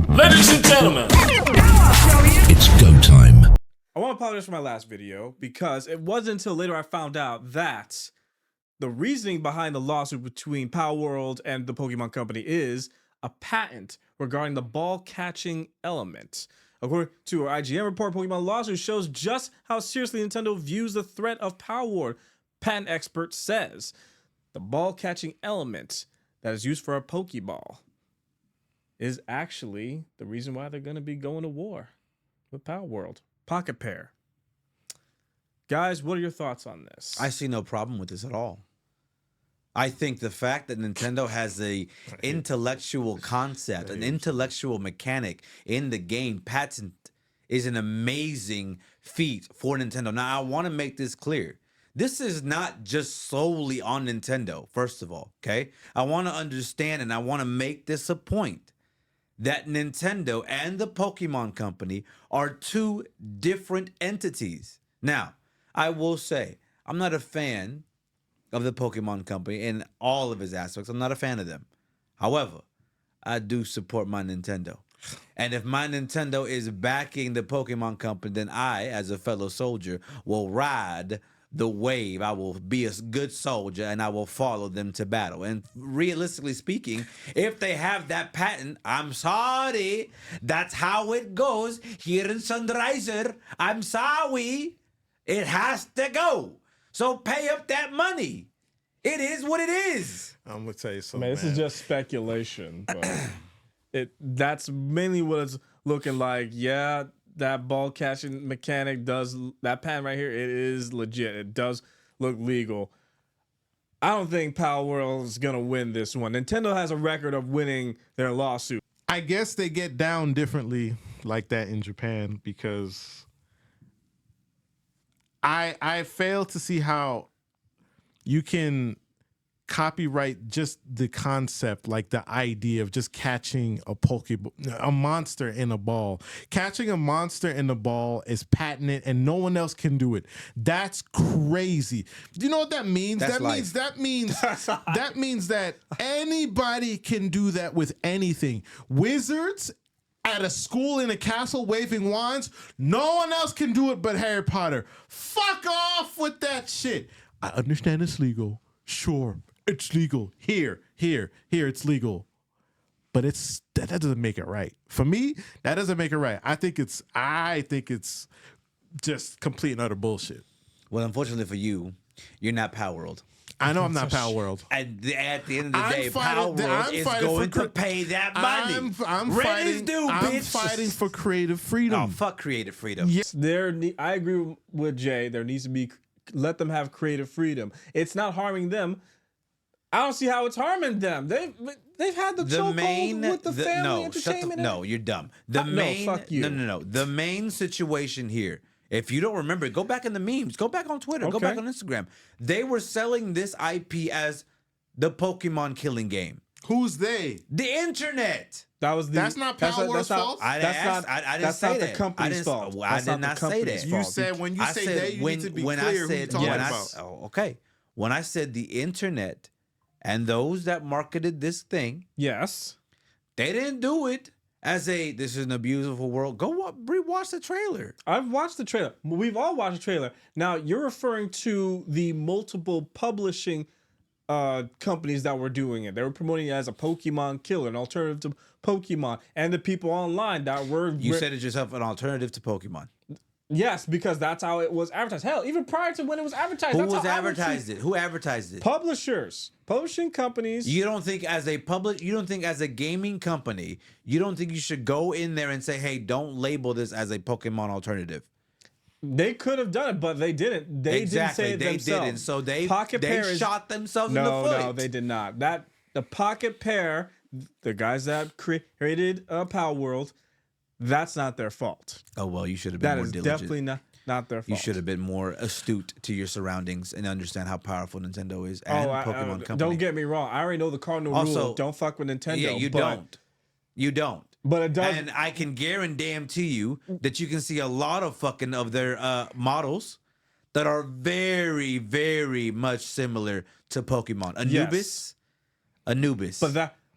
Ladies and gentlemen, It's go time. I want to apologize for my last video because it wasn't until later I found out that the reasoning behind the lawsuit between Palworld and the Pokemon Company is a patent regarding the ball catching element. According to our IGN report, Pokemon lawsuit shows just how seriously Nintendo views the threat of Palworld. Patent expert says the ball catching element that is used for a Pokeball is actually the reason why they're going to be going to war with Palworld. Pocket Pair. Guys, what are your thoughts on this? I see no problem with this at all. I think the fact that Nintendo has a intellectual concept, an intellectual mechanic in the game patent is an amazing feat for Nintendo. Now, I want to make this clear. This is not just solely on Nintendo, first of all, okay? I want to understand and I want to make this a point that Nintendo and the Pokemon Company are two different entities. Now, I will say, I'm not a fan of the Pokemon Company in all of its aspects. I'm not a fan of them. However, I do support my Nintendo. And if my Nintendo is backing the Pokemon Company, then I, as a fellow soldier, will ride the wave. I will be a good soldier and I will follow them to battle. And realistically speaking, if they have that patent, I'm sorry. That's how it goes here in Sunriser. I'm sorry. It has to go. So pay up that money. It is what it is. I'm gonna tell you something. Man, this is just speculation, but that's mainly what it's looking like. Yeah, that ball catching mechanic that patent right here, it is legit. It does look legal. I don't think Palworld is gonna win this one. Nintendo has a record of winning their lawsuit. I guess they get down differently like that in Japan because I fail to see how you can copyright just the concept, like the idea of just catching a monster in a ball. Catching a monster in a ball is patented and no one else can do it. That's crazy. Do you know what that means? That's That means that anybody can do that with anything. Wizards at a school in a castle waving wands, no one else can do it but Harry Potter. Fuck off with that shit. I understand it's legal. Sure, it's legal. Here, it's legal. But that doesn't make it right. For me, that doesn't make it right. I think it's just complete and utter bullshit. Well, unfortunately for you, you're not Palworld. I know I'm not Palworld. And at the end of the day, Palworld is going to pay that money. I'm fighting for creative freedom. Oh, fuck creative freedom. Yes. I agree with Jay. There needs to be, let them have creative freedom. It's not harming them. I don't see how it's harming them. They've had the chokehold with the family entertainment. No, you're dumb. Fuck you. No. The main situation here, if you don't remember, go back in the memes. Go back on Twitter. Go back on Instagram. They were selling this IP as the Pokemon killing game. Who's they? The internet. That's not Palworld's fault. I didn't say that. The company's fault. I did not say that. You said when you say they, you need to be clear who you're talking about. Okay. When I said the internet and those that marketed this thing, yes, they didn't do it as this is an beautiful world. Go rewatch the trailer. I've watched the trailer. We've all watched the trailer. Now you're referring to the multiple publishing companies that were doing it. They were promoting it as a Pokemon killer, an alternative to Pokemon, and the people online that were. You said it yourself, an alternative to Pokemon. Yes, because that's how it was advertised. Hell, even prior to when it was advertised. Who advertised it? Who advertised it? Publishers, publishing companies. You don't think as a gaming company, you don't think you should go in there and say, "Hey, don't label this as a Pokemon alternative." They could have done it, but they didn't. They didn't say it themselves. They didn't. So they shot themselves in the foot. No, they did not. The Pocket Pair, the guys that created Palworld, that's not their fault. Oh well, you should have been more diligent. That is definitely not their fault. You should have been more astute to your surroundings and understand how powerful Nintendo is and Pokemon Company. Don't get me wrong. I already know the cardinal rule. Don't fuck with Nintendo. Yeah, you don't. You don't. But it does. And I can guarantee you that you can see a lot of fucking of their models that are very, very much similar to Pokemon. Anubis.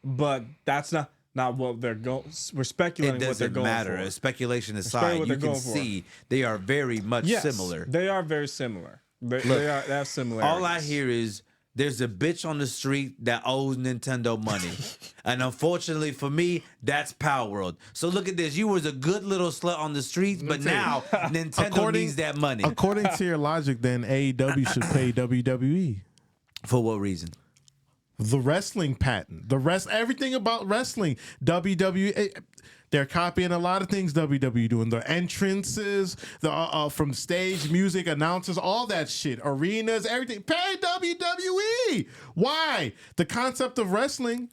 But that's not. not what they're going. We're It speculating what they're doesn't going matter. for. Speculation Speculating aside, what you they're can going for. see they are very much Yes, similar. they are very similar. They have similarities. All I hear is there's a bitch on the street that owes Nintendo money. And unfortunately for me, that's Palworld. So look at this. You was a good little slut on the streets, but now Nintendo needs that money. According to your logic, then AEW should pay WWE. For what reason? The wrestling patent, everything about wrestling. WWE, they're copying a lot of things WWE doing. The entrances, the from stage, music, announcers, all that shit, arenas, everything. Pay WWE. Why? The concept of wrestling.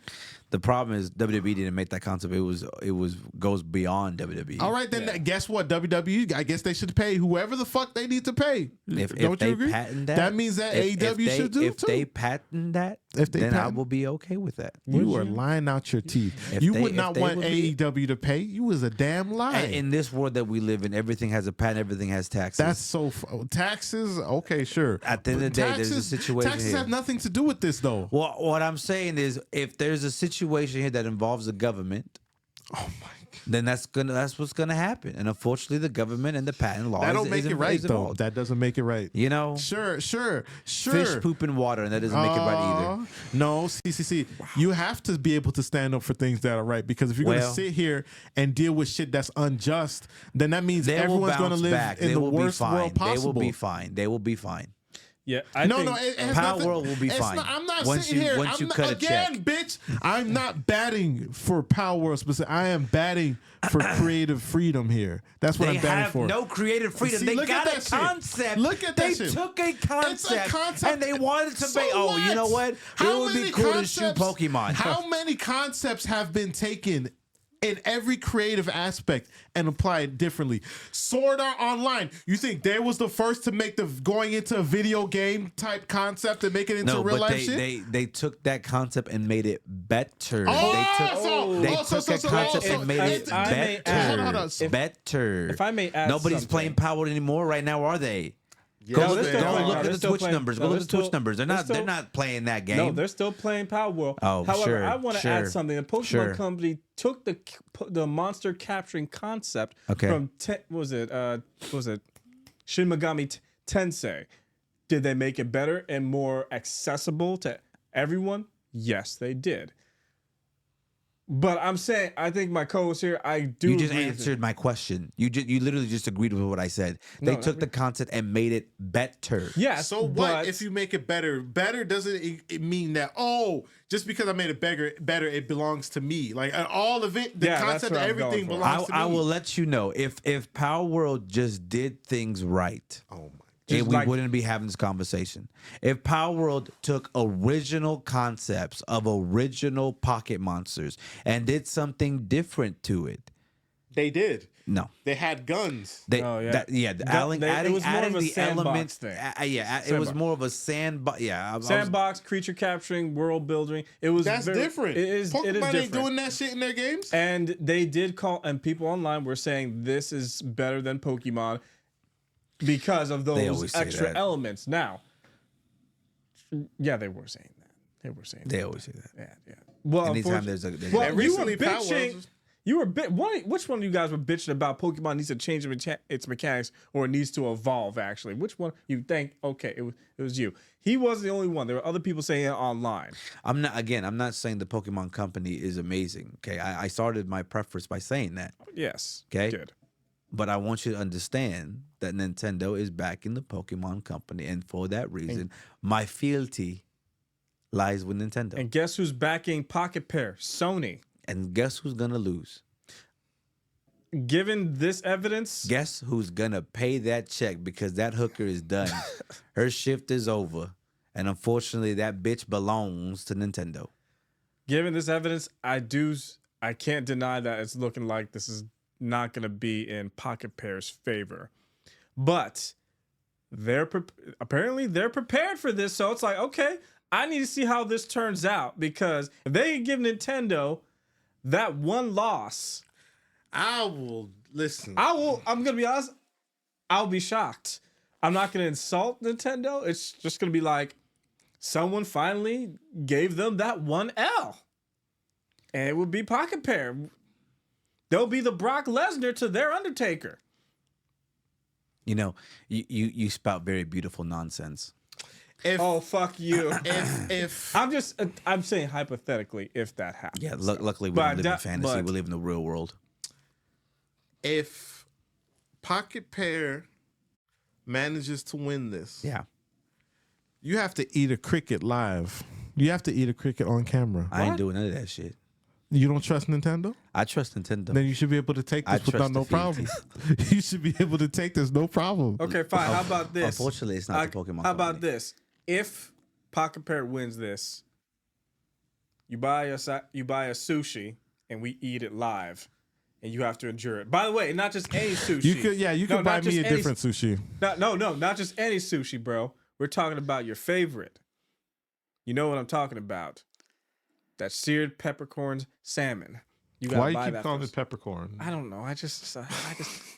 The problem is WWE didn't make that concept. It was goes beyond WWE. All right, then guess what? WWE, I guess they should pay whoever the fuck they need to pay. If Don't they you agree? patent that, That means that AEW should do If too. they patent that, then I will be okay with that. You are lying out your teeth. If You they- would if not they want would be- AEW to pay. You was a damn lie. In this world that we live in, everything has a patent. Everything has taxes. That's so taxes. Okay, sure. At the end of the day, there's a situation Taxes here. have nothing to do with this, though. Well, what I'm saying is, if there's a situation here that involves the government, Oh my! then that's what's gonna happen. And unfortunately, the government and the patent law That don't is make it right, is though. involved. That doesn't make it right. You know, Sure. fish poop in water, and that doesn't make it right either. No, see. You have to be able to stand up for things that are right, because if you're going to Well- sit here and deal with shit that's unjust, then that means They will everyone's going to bounce live back. in They the will be worst fine. world possible. They will be fine. They will be fine. Yeah, No, it has nothing- Palworld will be it's fine. I'm not Once sitting you- here. once I'm you not, cut a again, check. bitch. I'm not batting for Palworld specific. I am batting for creative freedom here. That's what They I'm batting have for. no creative freedom. See, they look at got a that shit. concept. Look at that They shit. took a concept, concept. and they wanted to So make. Oh, you know what? How it would be many cool to shoot concepts- Pokemon. How many concepts have been taken in every creative aspect and applied differently? Sword Art Online. You think they was the first to make the going into a video game type concept and make it into No, real but life shit? they took that concept and made it better. Oh, they took a concept and made it if I may add- hold on. better. if I may add Nobody's something. playing Power anymore right now, are they? Yeah, Go No, look, they're still go playing. look No, at they're the still Twitch playing. numbers. No, Go look they're at the Twitch still- numbers. They're they're not. still- They're not playing that game. No, they're still playing Palworld. Oh, However, sure, I want to sure, add something. The Pokemon sure. Company took the monster capturing concept Okay. from what was it Shin Megami Tensei. Did they make it better and more accessible to everyone? Yes, they did. But I'm saying, I think my co-host here, I do. You just agree with answered my question. You literally just agreed with what I said. They No, took the concept and made it better. Yes. So what but if you make it better? Better doesn't it mean that just because I made it better, it belongs to me. Like all of it, the Yeah, that's concept what of I'm going everything for. belongs to me. I will let you know if Palworld just did things right. Oh my. Just And we like- wouldn't be having this conversation. If Palworld took original concepts of original pocket monsters and did something different to it, They did. no. They had guns. They, Oh, yeah. adding it was more adding of a the sandbox elements. thing. It was Sandbox. more of a sandbox. Yeah, I was- sandbox, creature capturing, world building. It was That's very, different. It is Pokemon ain't different. doing that shit in their games. And they did call, and people online were saying this is better than Pokemon because of those always say extra that. elements. Now, yeah, they were saying that. They were saying They that. always say that. Yeah. Well, Anytime unfortunately- there's well, a And you were recently, Palworld bitching. was- You were which one of you guys were bitching about Pokemon needs to change its mechanics or it needs to evolve? Actually, which one you think? Okay, it was you. He wasn't the only one. There were other people saying it online. I'm not saying the Pokemon Company is amazing. Okay, I started my preface by saying that. Yes. Okay. Good. But I want you to understand that Nintendo is backing the Pokemon Company, and for that reason, my fealty lies with Nintendo. And guess who's backing Pocket Pair? Sony. And guess who's gonna lose? Given this evidence, Guess who's gonna pay that check because that hooker is done. Her shift is over, and unfortunately, that bitch belongs to Nintendo. given this evidence, I can't deny that it's looking like this is not going to be in Pocket Pair's favor. But apparently they're prepared for this, so it's like, okay, I need to see how this turns out, because if they give Nintendo that one loss, I will listen. I'm gonna be honest, I'll be shocked. I'm not gonna insult Nintendo. It's just gonna be like someone finally gave them that one L. And it would be Pocket Pair. They'll be the Brock Lesnar to their Undertaker. You know, you spout very beautiful nonsense. Oh, fuck you. If I'm saying hypothetically if that happens. Yeah, luckily we But don't live in fantasy. We live in the real world. if Pocket Pair manages to win this, Yeah. you have to eat a cricket live. You have to eat a cricket on camera. I ain't doing none of that shit. You don't trust Nintendo? I trust Nintendo. Then you should be able to take I this without trust no the problem. You should be able to take this no problem. Okay, fine. How about this? Unfortunately, it's not the Pokemon How about company. this? If Pocket Pair wins this, you buy a sushi and we eat it live, and you have to endure it. By the way, not just any sushi. You could buy me a different sushi. No, not just any sushi, bro. We're talking about your favorite. You know what I'm talking about? That seared peppercorns salmon. You gotta Why you buy keep that calling first. it peppercorn? I don't know. I just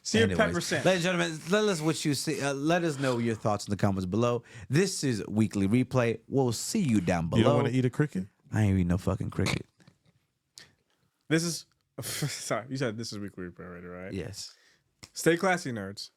seared Anyways, pepper salmon. ladies and gentlemen, let us know your thoughts in the comments below. This is Weekly Replay. We'll see you down below. You don't want to eat a cricket? I ain't eating no fucking cricket. This is sorry. You said this is Weekly Replay already, right? Yes. Stay classy, nerds.